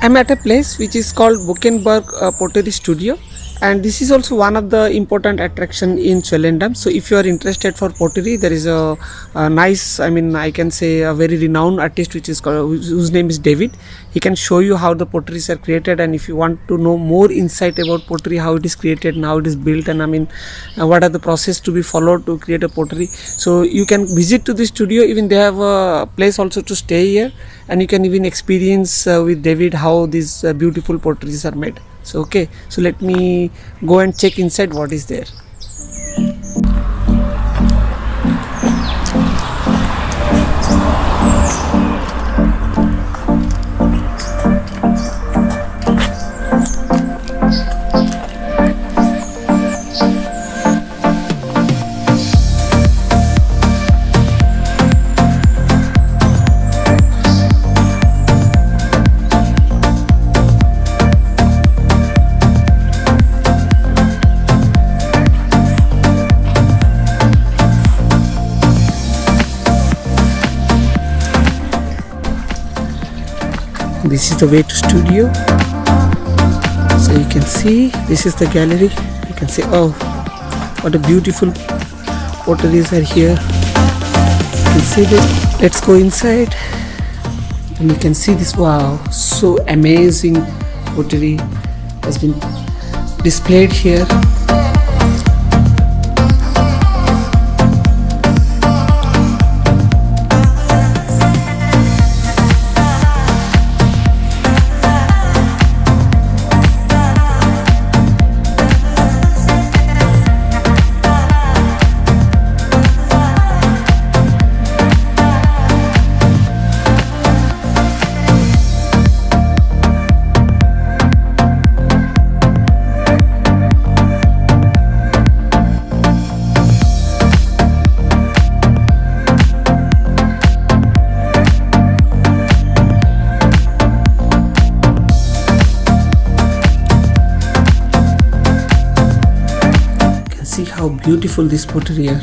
I'm at a place which is called Buchenberg Pottery Studio, and this is also one of the important attraction in Swellendam. So if you are interested for pottery, there is a nice, I mean, I can say a very renowned artist which is called, whose name is David. He can show you how the potteries are created, and if you want to know more insight about pottery, how it is created and how it is built, and I mean what are the process to be followed to create a pottery, so you can visit to the studio. Even they have a place also to stay here, and you can even experience with David how these beautiful potteries are made. So okay, so let me go and check inside what is there. This is the way to studio. So you can see this is the gallery. You can see, oh, what a beautiful potteries are here. You can see this. Let's go inside, and you can see this. Wow, so amazing pottery has been displayed here. See how beautiful this pottery are.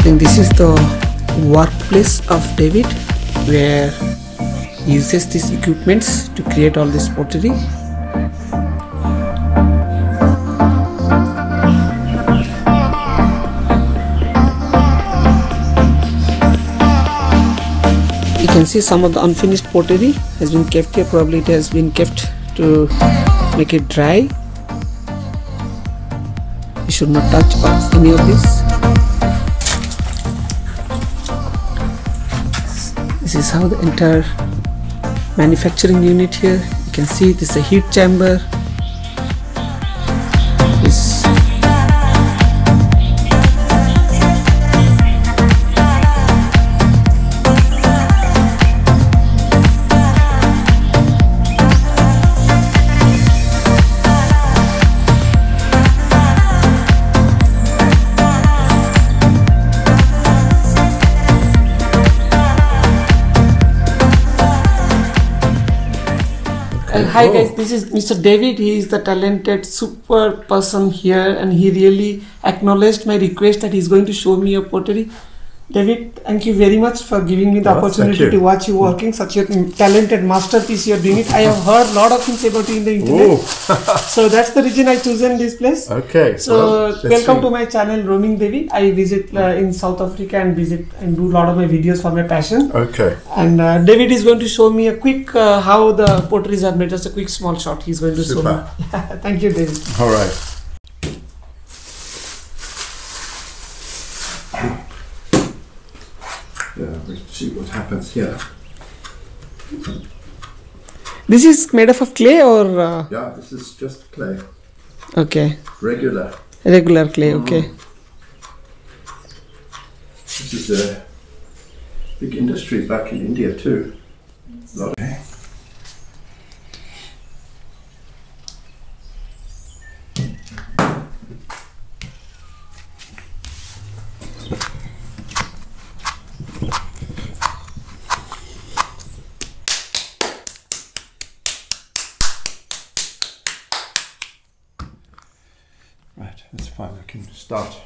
And this is the workplace of David, where he uses these equipments to create all this pottery. You can see some of the unfinished pottery has been kept here. Probably it has been kept to make it dry. You should not touch any of this. This is how the entire manufacturing unit here. You can see this is a heat chamber. Hi guys, this is Mr. David. He is the talented super person here, and he really acknowledged my request that he's going to show me a pottery. David, thank you very much for giving me the opportunity to watch you working. Such a talented masterpiece you're doing it. I have heard a lot of things about you in the internet. So that's the reason I chosen this place. Okay. So welcome to my channel, Roaming Devi. I visit in South Africa and visit and do a lot of my videos for my passion. Okay. And David is going to show me a quick how the potteries are made. Just a quick small shot. He's going to show me. Thank you, David. All right. Yeah, let's see what happens here. This is made of clay or? Yeah, this is just clay. Okay. Regular. Regular clay, okay. This is a big industry back in India too. Right, let's It's fine, I can start.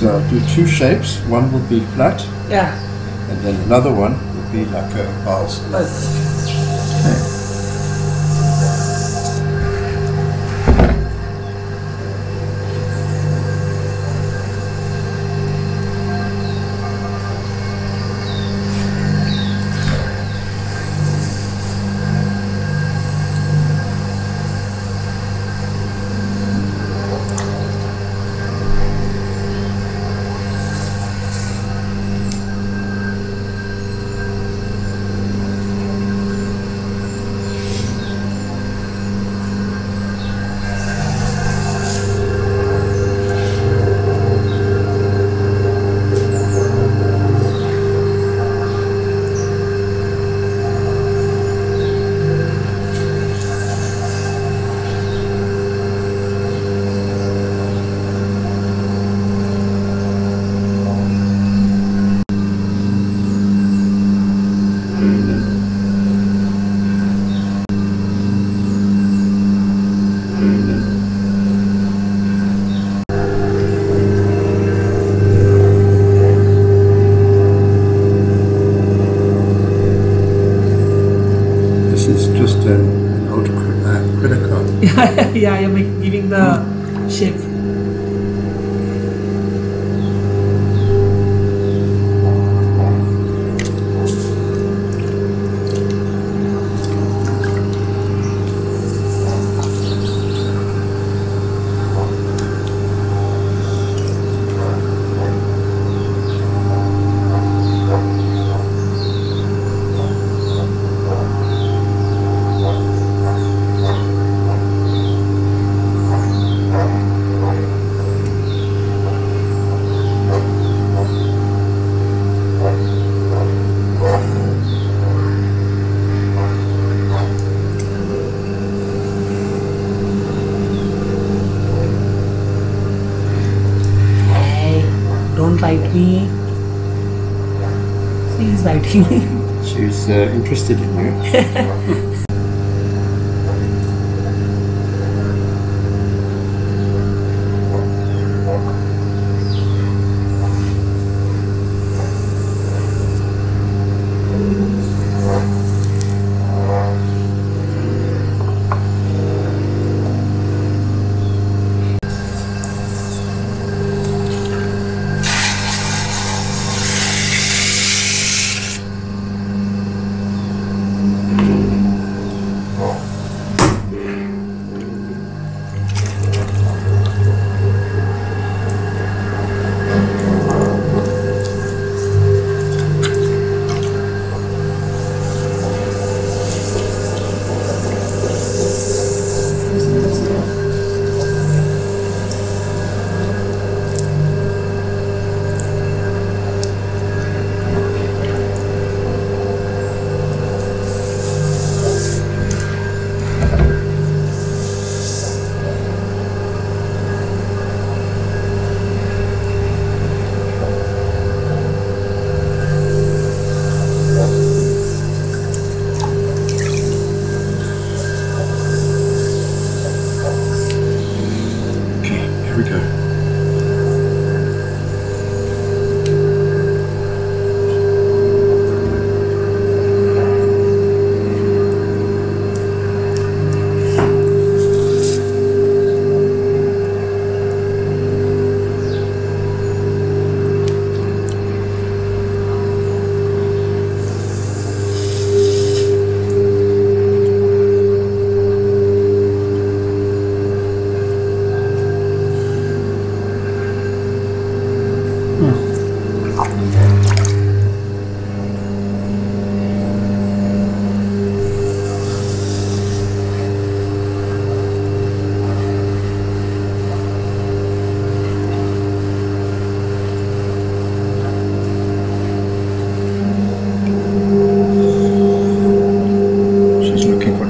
So I'll do two shapes. One will be flat, Yeah. and then another one will be like a vase. Yeah, you're giving the shape. Don't write me. Please writing me. She's interested in you.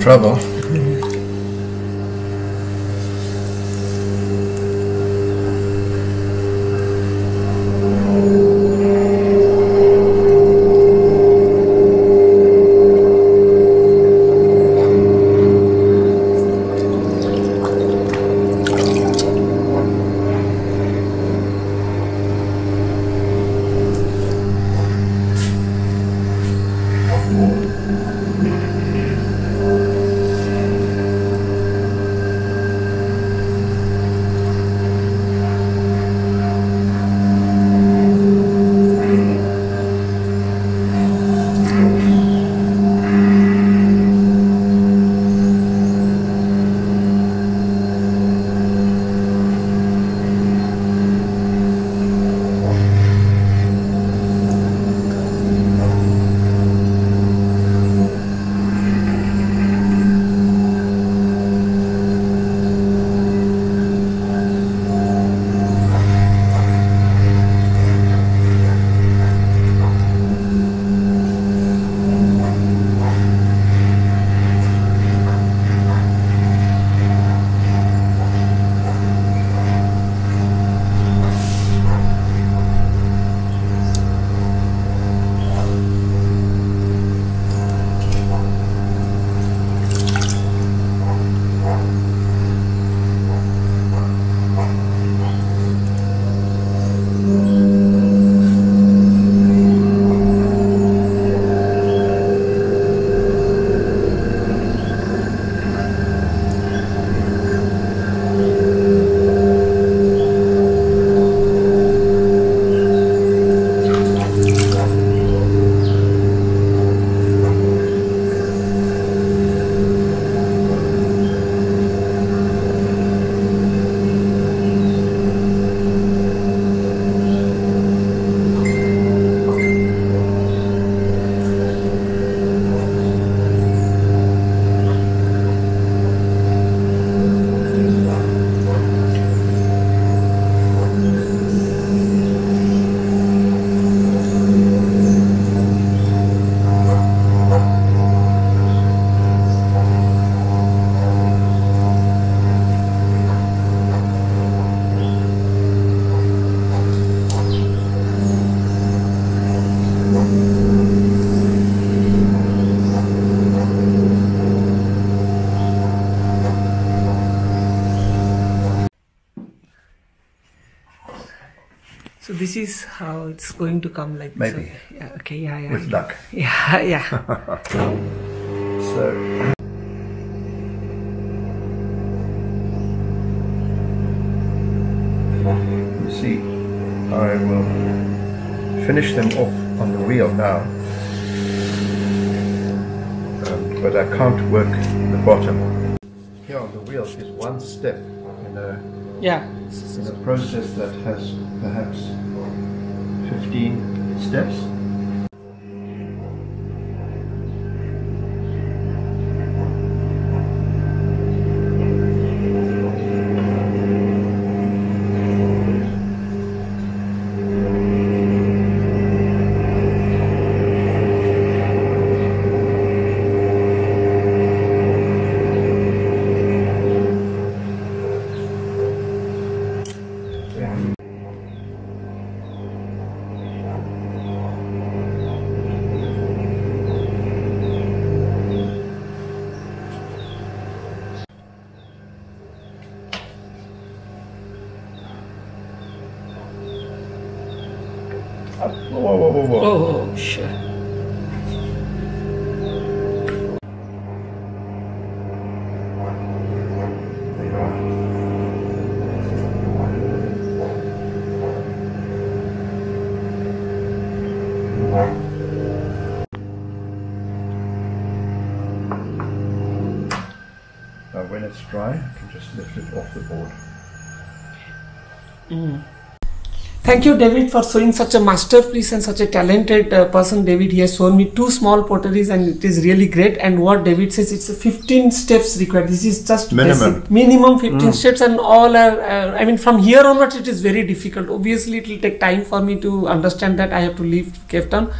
of trouble. So this is how it's going to come, like Maybe. So, yeah. Okay. Yeah. With luck. Yeah. Yeah. So. You see, I will finish them off on the wheel now, but I can't work the bottom. Here on the wheel is one step in a process that has perhaps 15 steps. Whoa. Oh, sure. There you are. Now when it's dry, I can just lift it off the board. Thank you, David, for showing such a masterpiece and such a talented person. David, he has shown me 2 small potteries and it is really great. And what David says, it's 15 steps required. This is just minimum 15 steps, and all are, I mean, from here onwards it is very difficult. Obviously, it will take time for me to understand that. I have to leave CapeTown.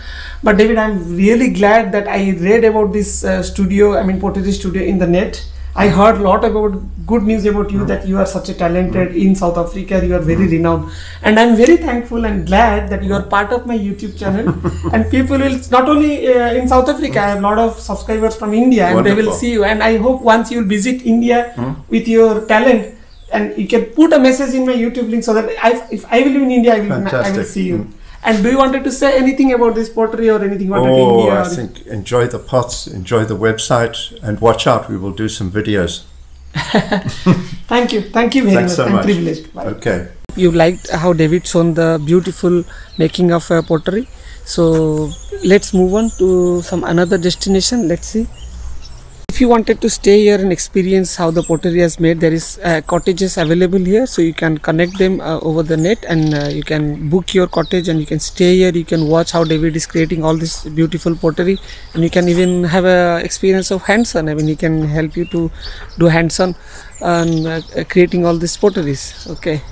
But David, I'm really glad that I read about this studio, I mean, pottery studio in the net. I heard a lot about good news about you, that you are such a talented in South Africa, you are very renowned, and I'm very thankful and glad that you are part of my YouTube channel. And people will, not only in South Africa, I have a lot of subscribers from India, and they will see you, and I hope once you will visit India with your talent, and you can put a message in my YouTube link, so that if I will be in India, I will see you. And do you wanted to say anything about this pottery or anything about India? I think enjoy the pots, enjoy the website, and watch out, we will do some videos. Thank you very much. So I'm much. privileged. Bye. Okay. You liked how David shown the beautiful making of pottery. So let's move on to some another destination. Let's see. If you wanted to stay here and experience how the pottery is made, there is cottages available here, so you can connect them over the net, and you can book your cottage and you can stay here. You can watch how David is creating all this beautiful pottery, and you can even have a experience of hands-on. I mean, he can help you to do hands-on and creating all these potteries. Okay.